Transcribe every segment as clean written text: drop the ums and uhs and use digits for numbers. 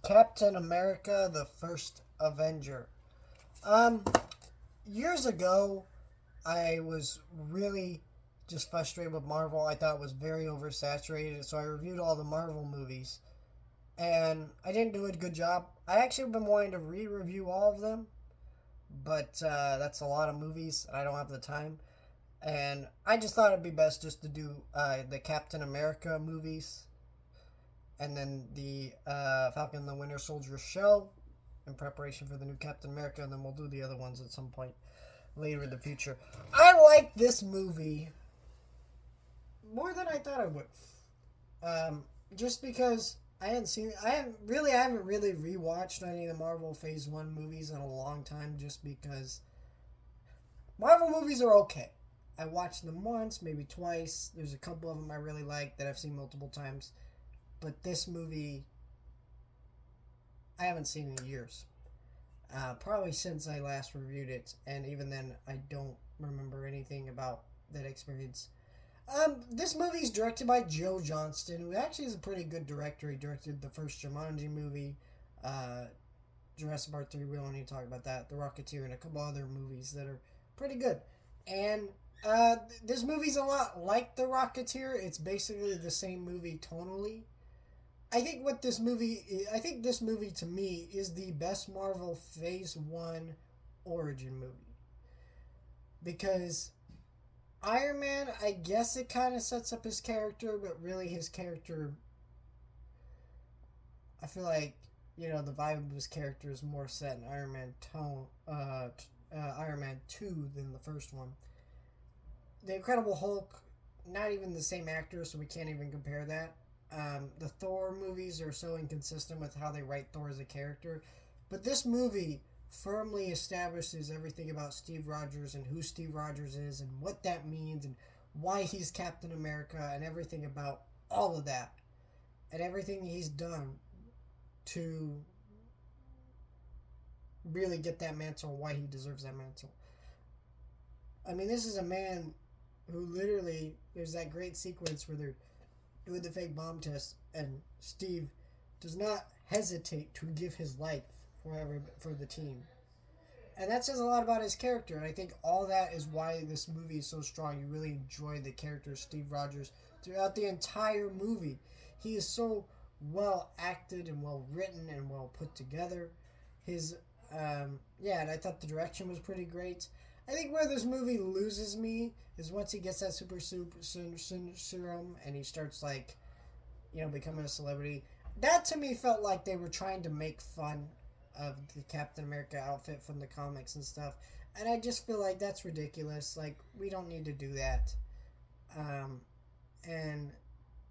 Captain America, the first Avenger. Um, Years ago, I was really just frustrated with Marvel. I thought it was very oversaturated, so I reviewed all the Marvel movies. And I didn't do a good job. I actually have been wanting to re-review all of them, but that's a lot of movies, and I don't have the time. And I just thought it'd be best just to do the Captain America movies, and then the Falcon and the Winter Soldier show in preparation for the new Captain America, and then we'll do the other ones at some point later in the future. I like this movie more than I thought I would. Just because I haven't really rewatched any of the Marvel Phase One movies in a long time. Just because Marvel movies are okay. I watched them once, maybe twice. There's a couple of them I really like that I've seen multiple times, but this movie I haven't seen in years. Probably since I last reviewed it, and even then, I don't remember anything about that experience. This movie is directed by Joe Johnston, who actually is a pretty good director. He directed the first Jumanji movie, uh, Jurassic Park 3, we don't need to talk about that, The Rocketeer, and a couple other movies that are pretty good. And this movie's a lot like The Rocketeer. It's basically the same movie tonally. I think this movie to me is the best Marvel Phase 1 origin movie. Because Iron Man, I guess it kind of sets up his character, but really his character, I feel like, the vibe of his character is more set in Iron Man 2 than the first one. The Incredible Hulk, not even the same actor, so we can't even compare that. The Thor movies are so inconsistent with how they write Thor as a character. But this movie firmly establishes everything about Steve Rogers and who Steve Rogers is and what that means and why he's Captain America and everything about all of that. And everything he's done to really get that mantle and why he deserves that mantle. I mean, this is a man who literally, there's that great sequence where they're doing the fake bomb test, and Steve does not hesitate to give his life for the team. And that says a lot about his character, and I think all that is why this movie is so strong. You really enjoy the character of Steve Rogers throughout the entire movie. He is so well acted and well written and well put together. And I thought the direction was pretty great. I think where this movie loses me is once he gets that super serum and he starts becoming a celebrity. That to me felt like they were trying to make fun of the Captain America outfit from the comics and stuff, and I just feel like that's ridiculous. Like, we don't need to do that. And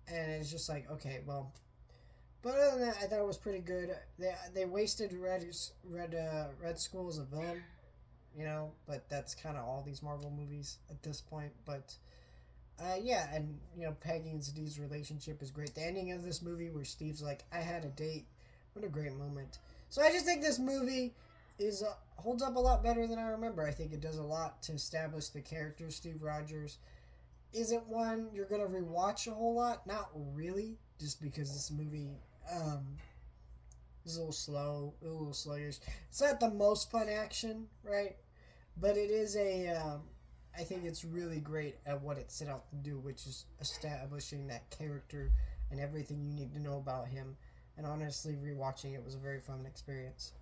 it's just like, okay, well. But other than that, I thought it was pretty good. They wasted Red Skull as a villain. But that's kind of all these Marvel movies at this point. But, and, Peggy and Steve's relationship is great. The ending of this movie where Steve's like, I had a date. What a great moment. So I just think this movie holds up a lot better than I remember. I think it does a lot to establish the character of Steve Rogers. Isn't one you're going to rewatch a whole lot? Not really, just because this movie is a little sluggish. It's not the most fun action, right? But it is I think it's really great at what it set out to do, which is establishing that character and everything you need to know about him. And honestly, rewatching it was a very fun experience.